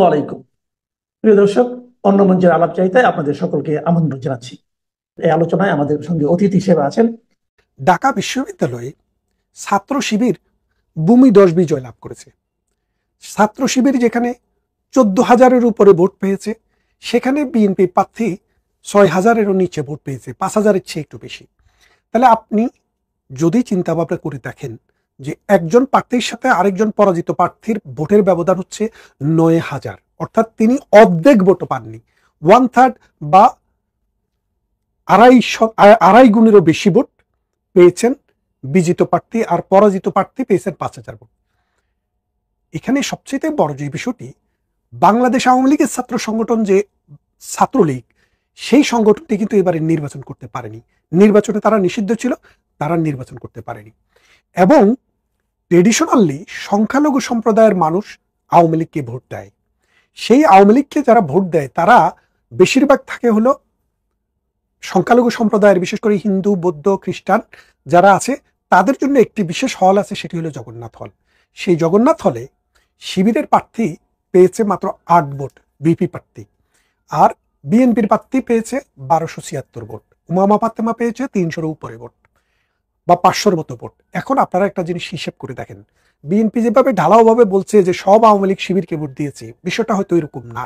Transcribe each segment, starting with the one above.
আলাইকুম প্রিয় দর্শক, অন্য মঞ্চের আলাপ চাইতায় আপনাদের সকলকে আমন্ত্রণ জানাচ্ছি। এই আলোচনায় আমাদের সঙ্গে অতিথি হিসেবে আছেন ঢাকা বিশ্ববিদ্যালয়ে ছাত্র শিবির ভূমি-দশ বিজয় লাভ করেছে। ছাত্র শিবির যেখানে 14,000-এর উপরে ভোট পেয়েছে, সেখানে বিএনপি প্রার্থী 6,000-এরও নিচে ভোট পেয়েছে, 5,000-এর চেয়ে একটু বেশি। তাহলে আপনি যদি চিন্তা ভাবনা করে দেখেন যে একজন প্রার্থীর সাথে আরেকজন পরাজিত প্রার্থীর ভোটের ব্যবধান হচ্ছে 9,000, অর্থাৎ তিনি অর্ধেক ভোটও পাননি, 1/3 বা আড়াই গুণেরও বেশি ভোট পেয়েছেন বিজিত প্রার্থী, আর পরাজিত প্রার্থী পেয়েছেন 5,000 ভোট। এখানে সবচেয়ে বড় যে বিষয়টি, বাংলাদেশ আওয়ামী লীগের ছাত্র সংগঠন যে ছাত্রলীগ, সেই সংগঠনটি কিন্তু এবারে নির্বাচন করতে পারেনি। নির্বাচনে তারা নিষিদ্ধ ছিল, তারা নির্বাচন করতে পারেনি। এবং ট্রেডিশনালি সংখ্যালঘু সম্প্রদায়ের মানুষ আওয়ামী লীগকে ভোট দেয়। সেই আওয়ামী লীগকে যারা ভোট দেয় তারা বেশিরভাগ থাকে হলো সংখ্যালঘু সম্প্রদায়ের, বিশেষ করে হিন্দু, বৌদ্ধ, খ্রিস্টান যারা আছে, তাদের জন্য একটি বিশেষ হল আছে, সেটি হলো জগন্নাথ হল। সেই জগন্নাথ হলে শিবিরের প্রার্থী পেয়েছে মাত্র 8 ভোট, বিপি প্রার্থী, আর বিএনপির প্রার্থী পেয়েছে 1276 ভোট, উমামা ফাতেমা পেয়েছে 300-এর উপরে ভোট বা 500-এর মতো ভোট। এখন আপনারা একটা জিনিস হিসেব করে দেখেন, বিএনপি যেভাবে ঢালাওভাবে বলছে যে সব আওয়ামী লীগ শিবিরকে ভোট দিয়েছে, বিষয়টা হয়তো এরকম না।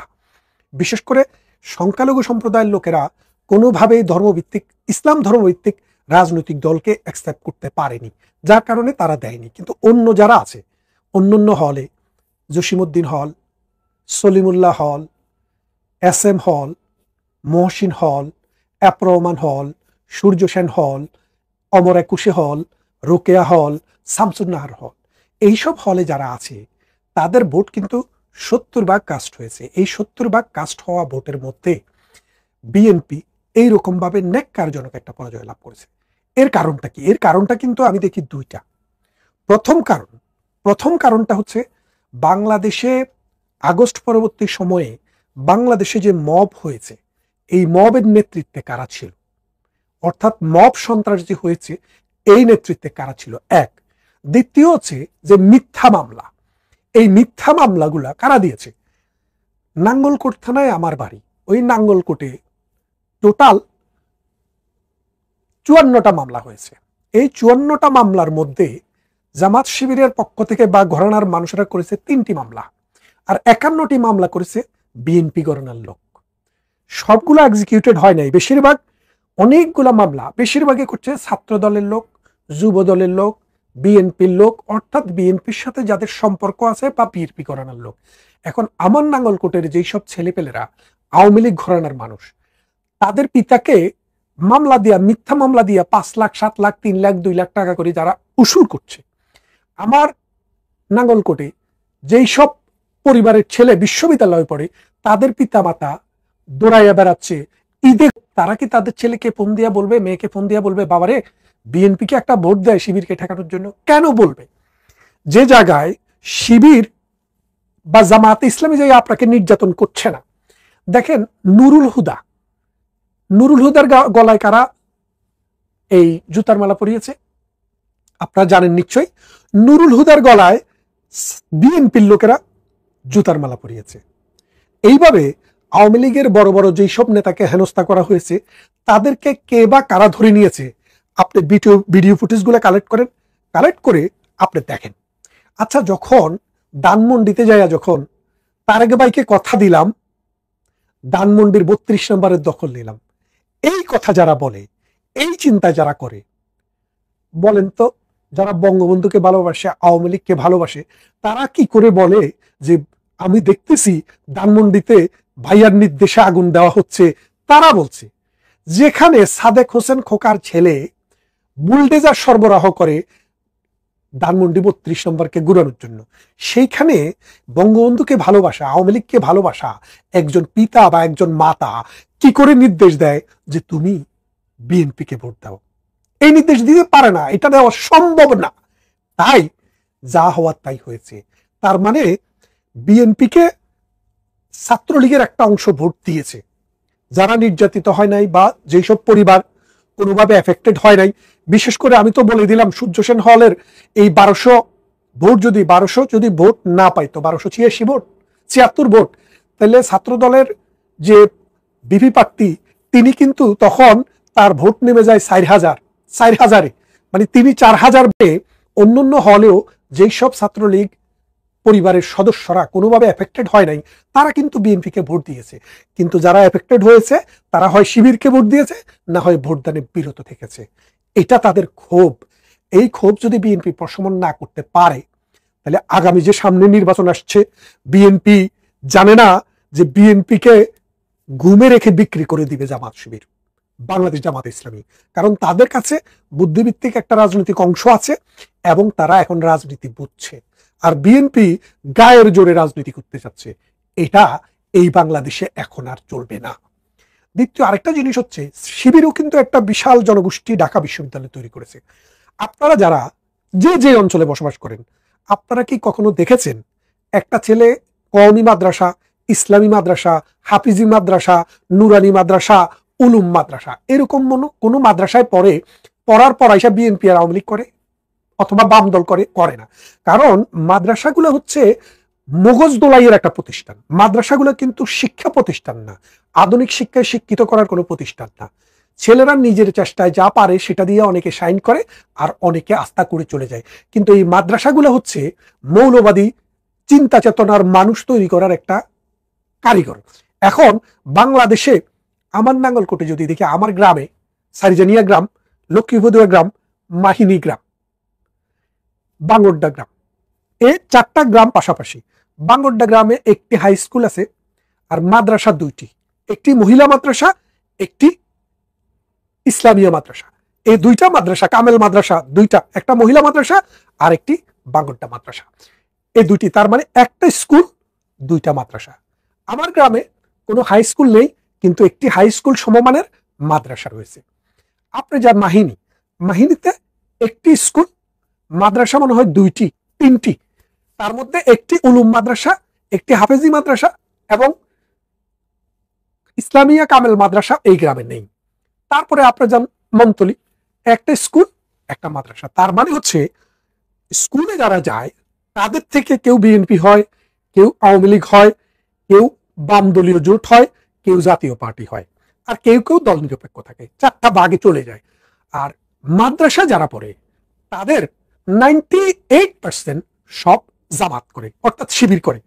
বিশেষ করে সংখ্যালঘু সম্প্রদায়ের লোকেরা কোনোভাবেই ধর্মভিত্তিক, ইসলাম ধর্মভিত্তিক রাজনৈতিক দলকে অ্যাকসেপ্ট করতে পারেনি, যার কারণে তারা দেয়নি। কিন্তু অন্য যারা আছে, অন্যান্য হলে, জসিমউদ্দিন হল, সলিমুল্লাহ হল, SM হল, মহসিন হল, রহমান হল, সূর্য সেন হল, অমর একুশে হল, রোকেয়া হল, শামসুন্নাহার হল, এইসব হলে যারা আছে তাদের ভোট কিন্তু 70 ভাগ কাস্ট হয়েছে। এই 70 ভাগ কাস্ট হওয়া ভোটের মধ্যে বিএনপি এইরকম ভাবে ন্যাক্কারজনক একটা পরাজয় লাভ করেছে। এর কারণটা কি? এর কারণটা কিন্তু আমি দেখি দুইটা। প্রথম কারণটা হচ্ছে, বাংলাদেশে আগস্ট পরবর্তী সময়ে বাংলাদেশে যে মব হয়েছে, এই মবের নেতৃত্বে কারা ছিল, অর্থাৎ মব সন্ত্রাস যে হয়েছে, এই নেতৃত্বে কারা ছিল, এক। দ্বিতীয় হচ্ছে যে মিথ্যা মামলা, এই মিথ্যা মামলাগুলা কারা দিয়েছে? নাঙ্গলকোট থানায় আমার বাড়ি, ওই নাঙ্গলকোটে টোটাল 54টা মামলা হয়েছে। এই 54টা মামলার মধ্যে জামাত শিবিরের পক্ষ থেকে বা ঘরানার মানুষেরা করেছে 3টি মামলা, আর 51টি মামলা করেছে বিএনপি ঘরানার লোক। সবগুলো এক্সিকিউটেড হয় নাই, বেশিরভাগ, অনেকগুলা মামলা বেশিরভাগই করছে ছাত্র দলের লোক, যুব দলের লোক, বিএনপির লোক, অর্থাৎ বিএনপির সাথে যাদের সম্পর্ক আছে বা বিএনপি ঘরানার লোক। এখন আমার নাঙ্গলকোটের যেই সব ছেলেপেলেরা আওয়ামী লীগ ঘরানার মানুষ, তাদের পিতাকে মামলা দিয়া, মিথ্যা মামলা দিয়া 5 লাখ, 7 লাখ, 3 লাখ, 2 লাখ টাকা করে যারা উসুল করছে, আমার নাঙ্গলকোটে যেই সব পরিবারের ছেলে বিশ্ববিদ্যালয়ে পড়ে, তাদের পিতা মাতা দৌড়াইয়া বেড়াচ্ছে ঈদে, তারা কি তাদের ছেলেকে ফোন দিয়া বলবে, মেয়েকে ফোন দিয়া বলবে, বাবারে বিএনপিকে একটা ভোট দেয় শিবিরকে ঠেকানোর জন্য? কেন বলবে? যে জায়গায় শিবির বা জামাতে ইসলামী জায়গায় আপনাকে নির্যাতন করছে না। দেখেন, নুরুল হুদার গলায় কারা এই জুতার মালা পরিয়েছে? আপনারা জানেন নিশ্চয়ই, নুরুল হুদার গলায় বিএনপির লোকেরা জুতার মালা পরিয়েছে। এইভাবে আওয়ামী লীগের বড় বড় যেই সব নেতাকে হেনস্থা করা হয়েছে, তাদেরকে কে বা কারা ধরে নিয়েছে, আপনি ভিডিও ফুটেজগুলো কালেক্ট করে আপনি দেখেন। আচ্ছা, যখন ধানমন্ডিতে যাইয়া যখন তারেক ভাইকে কথা দিলাম ধানমন্ডির 32 নম্বরের দখল নিলাম, এই কথা যারা বলে, এই চিন্তা যারা করে, বলেন তো, যারা বঙ্গবন্ধুকে ভালোবাসে, আওয়ামী লীগকে ভালোবাসে, তারা কি করে বলে যে আমি দেখতেছি ধানমন্ডিতে ভাইয়ার নির্দেশে আগুন দেওয়া হচ্ছে? তারা বলছে, যেখানে সাদেক হোসেন খোকার ছেলে বুলডেজার সরবরাহ করে ধানমন্ডি 32 নম্বরকে গুড়ানোর জন্য, সেইখানে বঙ্গবন্ধুকে ভালোবাসা, আওয়ামী লীগকে ভালোবাসা একজন পিতা বা একজন মাতা কি করে নির্দেশ দেয় যে তুমি বিএনপিকে ভোট দাও? এই নির্দেশ দিতে পারে না, এটা দেওয়া সম্ভব না। তাই যা হওয়ার তাই হয়েছে। তার মানে বিএনপিকে ছাত্রলীগের একটা অংশ ভোট দিয়েছে, যারা নির্যাতিত হয় নাই বা যেসব পরিবার কোনোভাবে এফেক্টেড হয় নাই। বিশেষ করে আমি তো বলে দিলাম, সূর্য সেন হলের এই 1200 ভোট যদি ভোট না পাইতো, 1286 ভোট, 76 ভোট, তাহলে ছাত্র দলের যে বিপি প্রার্থী তিনি কিন্তু তখন তার ভোট নেমে যায় 4,000 মানে তিনি 4,000 পেয়ে অন্যান্য হলেও যেই সব ছাত্রলীগ পরিবারের সদস্যরা কোনোভাবে এফেক্টেড হয় নাই তারা কিন্তু বিএনপিকে ভোট দিয়েছে। কিন্তু যারা এফেক্টেড হয়েছে তারা হয় শিবিরকে ভোট দিয়েছে, না হয় ভোটদানে বিরত থেকেছে। এটা তাদের ক্ষোভ। এই ক্ষোভ যদি বিএনপি প্রশমন না করতে পারে, তাহলে আগামী যে সামনে নির্বাচন আসছে, বিএনপি জানে না যে বিএনপিকে ঘুমে রেখে বিক্রি করে দিবে জামাত শিবির, বাংলাদেশ জামাত ইসলামী। কারণ তাদের কাছে বুদ্ধিভিত্তিক একটা রাজনৈতিক অংশ আছে এবং তারা এখন রাজনীতি বুঝছে। আর বিএনপি গায়ের জোরে রাজনীতি করতে চাচ্ছে। এটা এই বাংলাদেশে এখন আর চলবে না। দ্বিতীয় আরেকটা জিনিস হচ্ছে, শিবিরও কিন্তু একটা বিশাল জনগোষ্ঠী ঢাকা বিশ্ববিদ্যালয় তৈরি করেছে। আপনারা যারা যে অঞ্চলে বসবাস করেন, আপনারা কি কখনো দেখেছেন একটা ছেলে কওমি মাদ্রাসা, ইসলামী মাদ্রাসা, হাফিজি মাদ্রাসা, নুরানি মাদ্রাসা, উলুম মাদ্রাসা এরকম কোনো মাদ্রাসায় পড়ার পর আইসা বিএনপি আর আওয়ামী লীগ করে অথবা বাম দল করে না? কারণ মাদ্রাসাগুলো হচ্ছে মগজ দোলাইয়ের একটা প্রতিষ্ঠান। মাদ্রাসাগুলো কিন্তু শিক্ষা প্রতিষ্ঠান না, আধুনিক শিক্ষায় শিক্ষিত করার কোনো প্রতিষ্ঠান না। ছেলেরা নিজের চেষ্টায় যা পারে সেটা দিয়ে অনেকে সাইন করে আর অনেকে আস্থা করে চলে যায়। কিন্তু এই মাদ্রাসাগুলো হচ্ছে মৌলবাদী চিন্তা চেতনার মানুষ তৈরি করার একটা কারিগর। এখন বাংলাদেশে আমার নাঙ্গলকোটে যদি দেখি, আমার গ্রামে সারিজানিয়া গ্রাম, লক্ষ্মীপদুয়া গ্রাম, মাহিনী গ্রাম, বাঙ্গরডা গ্রাম, এই 4টা গ্রাম পাশাপাশি। বাঙ্গরডা গ্রামে একটি হাই স্কুল আছে আর মাদ্রাসা 2টি, একটি মহিলা মাদ্রাসা, একটি ইসলামিয়া মাদ্রাসা। এই 2টা মাদ্রাসা, কামেল মাদ্রাসা 2টা, একটা মহিলা মাদ্রাসা আর একটি বাঙ্গরডা মাদ্রাসা। এই 2টি, তার মানে একটা স্কুল 2টা মাদ্রাসা। আমার গ্রামে কোনো হাই স্কুল নেই, কিন্তু একটি হাই স্কুল সমমানের মাদ্রাসা রয়েছে। আপনি যার মাহিনীতে একটি স্কুল, মাদ্রাসা মনে হয় 2টি 3টি, তার মধ্যে একটি উলুম মাদ্রাসা, একটি হাফেজি মাদ্রাসা এবং ইসলামিয়া কামেল মাদ্রাসা এই গ্রামে নেই। তারপরে আপনি যান মন্তলি, একটা স্কুল একটা মাদ্রাসা। তার মানে হচ্ছে স্কুলে যারা যায় তাদের থেকে কেউ বিএনপি হয়, কেউ আওয়ামী লীগ হয়, কেউ বাম দলীয় জোট হয়, কেউ জাতীয় পার্টি হয়, আর কেউ কেউ দল নিরপেক্ষ থাকে। 4টা ভাগে চলে যায়। আর মাদ্রাসা যারা পড়ে তাদের 98% সব জামাত করে, অর্থাৎ শিবির করে।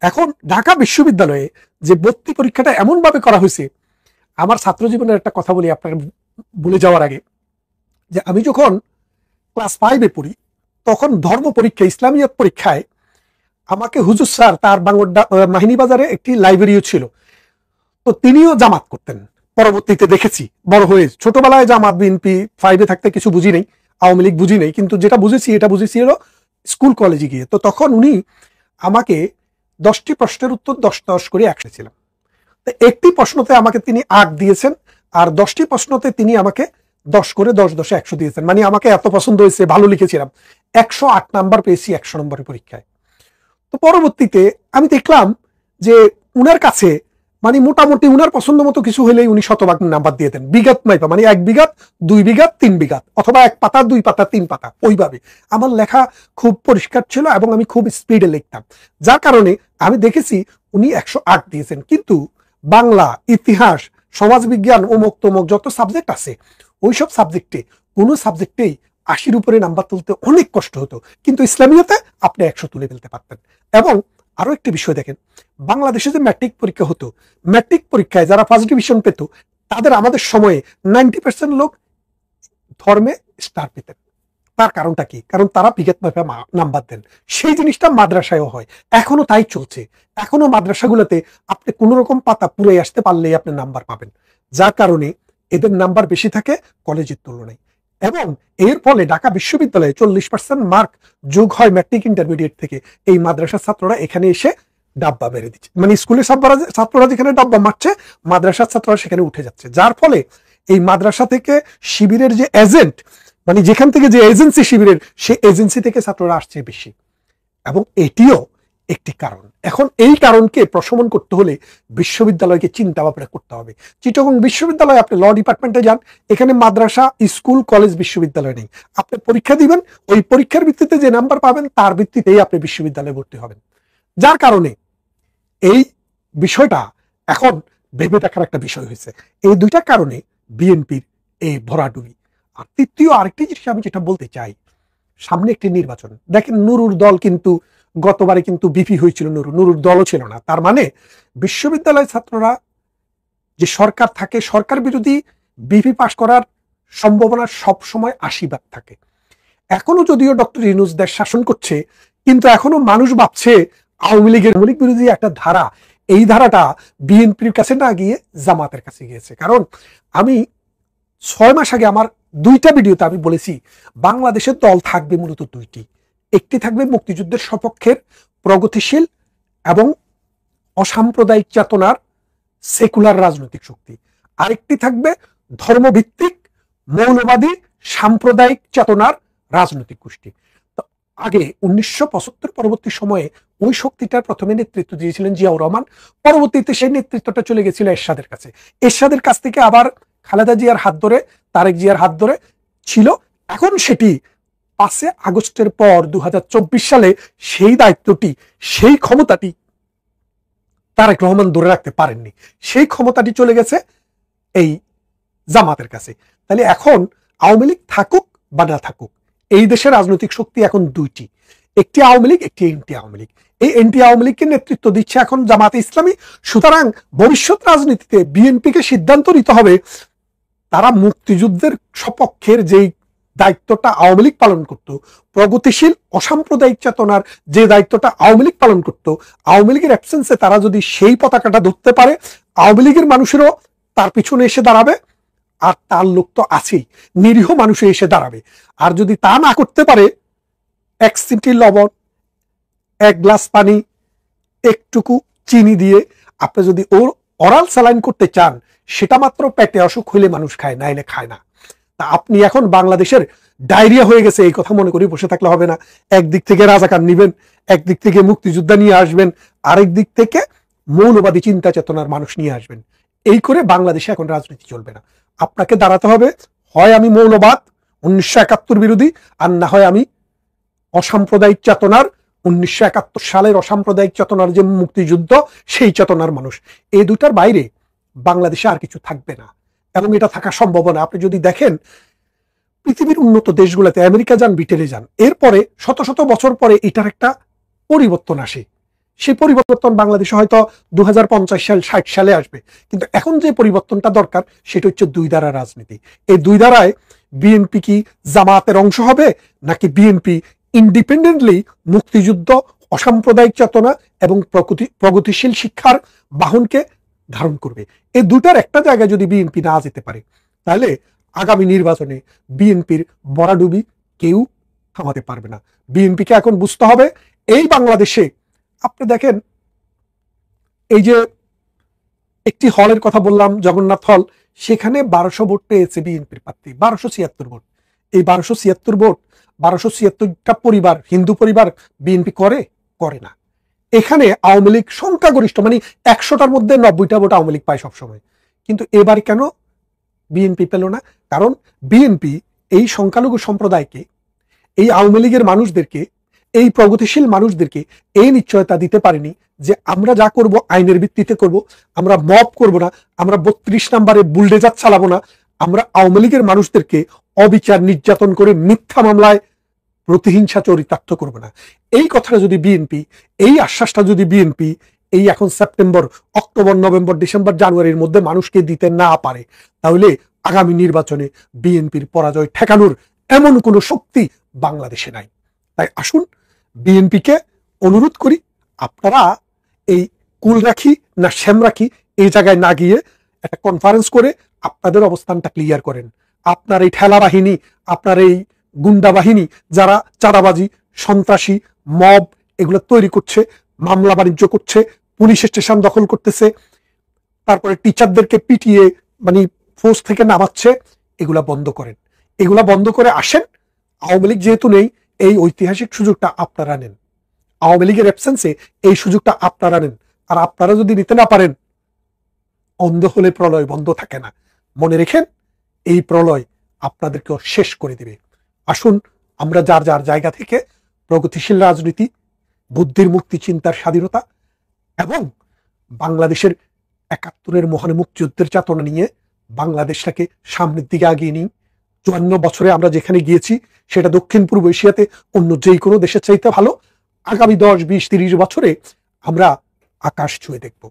এখন ঢাকা বিশ্ববিদ্যালয়ে যে ভর্তি পরীক্ষাটা এমন ভাবে করা হয়েছে, আমার ছাত্র জীবনের একটা কথা বলি আপনার ভুলে যাওয়ার আগে, যে আমি যখন ক্লাস 5-এ পড়ি তখন ধর্ম পরীক্ষা, ইসলামিয়াত পরীক্ষায় আমাকে হুজুর স্যার, তার বাঙ্গরডা মাহিনী বাজারে একটি লাইব্রেরিও ছিল, তো তিনিও জামাত করতেন। পরবর্তীতে দেখেছি বড় হয়ে, ছোটবেলায় জামাত বিএনপি 5-এ থাকতে কিছু বুঝি নেই, আওয়ামী লীগ বুঝি নেই, কিন্তু যেটা বুঝেছি এটা বুঝেছি হলো স্কুল কলেজে গিয়ে। তো তখন উনি আমাকে 10টি প্রশ্নের উত্তর 10 করে 100 ছিলাম। তো একটি প্রশ্নতে আমাকে তিনি 8 দিয়েছেন, আর 10টি প্রশ্নতে তিনি আমাকে 10 করে 10 100 দিয়েছেন। মানে আমাকে এত পছন্দ হয়েছে, ভালো লিখেছিলাম, 108 নাম্বার পেয়েছি 100 নম্বরের পরীক্ষায়। তো পরবর্তীতে আমি দেখলাম যে উনার কাছে মানে মোটামুটি উনার পছন্দ মতো কিছু হলেই উনি শতভাগ নাম্বার দিয়ে দেন, বিঘাত মাইপা, মানে 1 বিঘাত 2 বিঘাত 3 বিঘাত, অথবা 1 পাতা 2 পাতা 3 পাতা, ওইভাবে। আমার লেখা খুব পরিষ্কার ছিল এবং আমি খুব স্পিডে লিখতাম, যার কারণে আমি দেখেছি উনি 108 দিয়েছেন। কিন্তু বাংলা, ইতিহাস, সমাজবিজ্ঞান, অমুক তমুক যত সাবজেক্ট আছে, ওইসব সাবজেক্টে কোনো সাবজেক্টেই 80-র উপরে নাম্বার তুলতে অনেক কষ্ট হতো, কিন্তু ইসলামিয়াতে আপনি 100 তুলে ফেলতে পারতেন। এবং আরো একটি বিষয় দেখেন, বাংলাদেশে যে ম্যাট্রিক পরীক্ষা হতো, ম্যাট্রিক পরীক্ষায় যারা ফার্স্ট ডিভিশন পেত, তাদের আমাদের সময়ে 90% লোক ধর্মে স্টার পেতেন। তার কারণটা কি? কারণ তারা বিগত নাম্বার দেন। সেই জিনিসটা মাদ্রাসায়ও হয়, এখনো তাই চলছে। এখনো মাদ্রাসাগুলোতে আপনি কোন রকম পাতা পুরে আসতে পারলেই আপনি নাম্বার পাবেন, যার কারণে এদের নাম্বার বেশি থাকে কলেজের তুলনায়। এবং এর ফলে ঢাকা বিশ্ববিদ্যালয়ে 40% মার্ক যোগ হয় ম্যাট্রিক ইন্টারমিডিয়েট থেকে। এই মাদ্রাসার ছাত্ররা এখানে এসে ডাব্বা মেরে দিচ্ছে, মানে স্কুলের ছাত্ররা যেখানে ডাব্বা মারছে, মাদ্রাসার ছাত্ররা সেখানে উঠে যাচ্ছে। যার ফলে এই মাদ্রাসা থেকে শিবিরের যে এজেন্ট, মানে যেখান থেকে যে এজেন্সি শিবিরের, সেই এজেন্সি থেকে ছাত্ররা আসছে বেশি, এবং এটিও একটি কারণ। এখন এই কারণকে প্রশমন করতে হলে বিশ্ববিদ্যালয়কে চিন্তা ভাবনা করতে হবে। চিটাগং বিশ্ববিদ্যালয়ে আপনি ল ডিপার্টমেন্টে যান, এখানে মাদ্রাসা, স্কুল, কলেজ, বিশ্ববিদ্যালয় নেই। আপনি পরীক্ষা দিবেন, ওই পরীক্ষার ভিত্তিতে যে নাম্বার পাবেন তার ভিত্তিতেই আপনি বিশ্ববিদ্যালয়ে ভর্তি হবেন। যার কারণে এই বিষয়টা এখন ভেবে দেখার একটা বিষয় হয়েছে। এই দুইটা কারণে বিএনপির এই ভরাডুবি। আর তৃতীয় আরেকটি জিনিস আমি যেটা বলতে চাই, সামনে একটি নির্বাচন। দেখেন নুরুর দল কিন্তু গতবারে কিন্তু বিপি হয়েছিল, নুরুর দলও ছিল না। তার মানে বিশ্ববিদ্যালয় ছাত্ররা যে সরকার থাকে, সরকার বিরোধী বিপি পাশ করার সম্ভাবনা সব সময় ৮০ ভাগ থাকে। এখনো যদিও ডক্টর ইউনূস দেশ শাসন করছে, কিন্তু এখনো মানুষ ভাবছে আওয়ামী লীগের বিরোধী একটা ধারা, এই ধারাটা বিএনপির কাছে না গিয়ে জামাতের কাছে গিয়েছে। কারণ আমি ৬ মাস আগে আমার ২টা ভিডিওতে আমি বলেছি বাংলাদেশের দল থাকবে মূলত ২টি। একটি থাকবে মুক্তিযুদ্ধের সপক্ষের প্রগতিশীল এবং অসাম্প্রদায়িক চেতনার সেকুলার রাজনৈতিক শক্তি, আরেকটি থাকবে ধর্মভিত্তিক মৌলবাদী সাম্প্রদায়িক চেতনার রাজনৈতিক গোষ্ঠী। তো আগে ১৯৭৫ পরবর্তী সময়ে ওই শক্তিটার প্রথমে নেতৃত্ব দিয়েছিলেন জিয়াউর রহমান, পরবর্তীতে সেই নেতৃত্বটা চলে গেছিল এরশাদের কাছে। এরশাদের কাছ থেকে আবার খালেদা জিয়ার হাত ধরে, তারেক জিয়ার হাত ধরে ছিল। এখন সেটি ৫ আগস্টের পর ২০২৪ সালে সেই দায়িত্বটি, সেই ক্ষমতাটি তারেক রহমান ধরে রাখতে পারেননি। সেই ক্ষমতাটি চলে গেছে এই জামাতের কাছে। তাহলে এখন আওয়ামী লীগ থাকুক বা না থাকুক, এই দেশের রাজনৈতিক শক্তি এখন ২টি, একটি আওয়ামী লীগ, একটি এনটি আওয়ামী লীগ। এই এনটি আওয়ামী লীগকে নেতৃত্ব দিচ্ছে এখন জামাতে ইসলামী। সুতরাং ভবিষ্যৎ রাজনীতিতে বিএনপিকে সিদ্ধান্ত নিতে হবে তারা মুক্তিযুদ্ধের সপক্ষের যেই দায়িত্বটা আওয়ামী লীগ পালন করত, প্রগতিশীল অসাম্প্রদায়িক চেতনার যে দায়িত্বটা আওয়ামী লীগ পালন করত, আওয়ামী লীগের অ্যাবসেন্সে তারা যদি সেই পতাকাটা ধরতে পারে, আওয়ামী লীগের মানুষেরও তার পিছনে এসে দাঁড়াবে। আর তার লোক তো আছেই, নিরীহ মানুষে এসে দাঁড়াবে। আর যদি তা না করতে পারে, ১ সিমটি লবণ, ১ গ্লাস পানি, একটুকু চিনি দিয়ে আপনি যদি ওর অরাল স্যালাইন করতে চান, সেটা মাত্র পেটে অসুখ হইলে মানুষ খায়, নাইলে খায় না। তা আপনি এখন বাংলাদেশের ডায়রিয়া হয়ে গেছে এই কথা মনে করি বসে থাকলে হবে না। একদিক থেকে রাজাকার নিবেন, একদিক থেকে মুক্তিযোদ্ধা নিয়ে আসবেন, আরেক দিক থেকে মৌলবাদী চিন্তা চেতনার মানুষ নিয়ে আসবেন। এই করে বাংলাদেশে এখন রাজনীতি চলবে না। আপনাকে দাঁড়াতে হবে, হয় আমি মৌলবাদ ১৯৭১ বিরোধী, আর না হয় আমি অসাম্প্রদায়িক চেতনার ১৯৭১ সালের অসাম্প্রদায়িক চেতনার যে মুক্তিযুদ্ধ, সেই চেতনার মানুষ। এই দুটার বাইরে বাংলাদেশে আর কিছু থাকবে না, এবং এটা থাকা সম্ভব না। আপনি যদি দেখেন পৃথিবীর উন্নত দেশগুলোতে, আমেরিকা যান, ব্রিটেনে যান, এরপরে শত শত বছর পরে এটার একটা পরিবর্তন আসে। সেই পরিবর্তন বাংলাদেশে হয়তো ২০৫০ সাল ৬০ সালে আসবে। কিন্তু এখন যে পরিবর্তনটা দরকার সেটা হচ্ছে ২ ধারা রাজনীতি। এই ২ ধারায় বিএনপি কি জামাতের অংশ হবে, নাকি বিএনপি ইন্ডিপেন্ডেন্টলি মুক্তিযুদ্ধ, অসাম্প্রদায়িক চেতনা এবং প্রগতিশীল শিক্ষার বাহনকে ধারণ করবে? এই দুটার একটা জায়গায় যদি বিএনপি না যেতে পারে, তাহলে আগামী নির্বাচনে বিএনপির ভরাডুবি কেউ থামাতে পারবে না। বিএনপিকে এখন বুঝতে হবে এই বাংলাদেশে, আপনি দেখেন এই যে একটি হলের কথা বললাম, জগন্নাথ হল, সেখানে ১২০০ ভোট পেয়েছে বিএনপির প্রার্থী, ১২৭৬ ভোট। এই ১২৭৬ ভোট, ১২৭৬টা পরিবার, হিন্দু পরিবার বিএনপি করে না। এখানে আওয়ামী লীগ সংখ্যাগরিষ্ঠ, মানে ১০০টার মধ্যে ৯০টা ভোট আওয়ামী লীগ পায় সবসময়। কিন্তু এবার কেন বিএনপি পেল না? কারণ বিএনপি এই সংখ্যালঘু সম্প্রদায়কে, এই আওয়ামী লীগের মানুষদেরকে, এই প্রগতিশীল মানুষদেরকে এই নিশ্চয়তা দিতে পারেনি যে আমরা যা করব আইনের ভিত্তিতে করব, আমরা মব করব না, আমরা ৩২ নম্বরে বুলডেজার চালাবো না, আমরা আওয়ামী লীগের মানুষদেরকে অবিচার নির্যাতন করে মিথ্যা মামলায় প্রতিহিংসা চরিতার্থ করব না। এই কথাটা যদি বিএনপি, এই আশ্বাসটা যদি বিএনপি এই এখন সেপ্টেম্বর, অক্টোবর, নভেম্বর, ডিসেম্বর, জানুয়ারির মধ্যে মানুষকে দিতে না পারে, তাহলে আগামী নির্বাচনে বিএনপির পরাজয় ঠেকানোর এমন কোনো শক্তি বাংলাদেশে নাই। তাই আসুন বিএনপিকে অনুরোধ করি, আপনারা এই কুল রাখি না শ্যাম রাখি এই জায়গায় না গিয়ে একটা কনফারেন্স করে আপনাদের অবস্থানটা ক্লিয়ার করেন। আপনার এই ঠেলা বাহিনী, আপনার এই গুন্ডা বাহিনী যারা চাঁদাবাজি, সন্ত্রাসী, মব এগুলো তৈরি করছে, মামলা বাণিজ্য করছে, পুলিশ স্টেশন দখল করতেছে, তারপরে টিচারদেরকে পিটিয়ে মানে ফোর্স থেকে নামাচ্ছে, এগুলা বন্ধ করেন। এগুলা বন্ধ করে আসেন। আওয়ামী লীগ যেহেতু নেই, এই ঐতিহাসিক সুযোগটা আপনারা নেন। আওয়ামী লীগের অ্যাবসেন্সে এই সুযোগটা আপনারা নেন। আর আপনারা যদি নিতে না পারেন, অন্ধ হলে প্রলয় বন্ধ থাকে না। মনে রেখেন, এই প্রলয় আপনাদেরকে শেষ করে দিবে। আসুন আমরা যার যার জায়গা থেকে প্রগতিশীল রাজনীতি, বুদ্ধির মুক্তি, চিন্তার স্বাধীনতা এবং বাংলাদেশের 71-এর মহান মুক্তিযুদ্ধের চেতনা নিয়ে বাংলাদেশটাকে সামনের দিকে আগিয়ে নিই। 54 বছরে আমরা যেখানে গিয়েছি সেটা দক্ষিণ পূর্ব এশিয়াতে অন্য যেই কোনো দেশের চাইতে ভালো। আগামী 10, 20, 30 বছরে আমরা আকাশ ছুঁয়ে দেখব।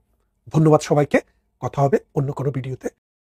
ধন্যবাদ সবাইকে। কথা হবে অন্য কোনো ভিডিওতে।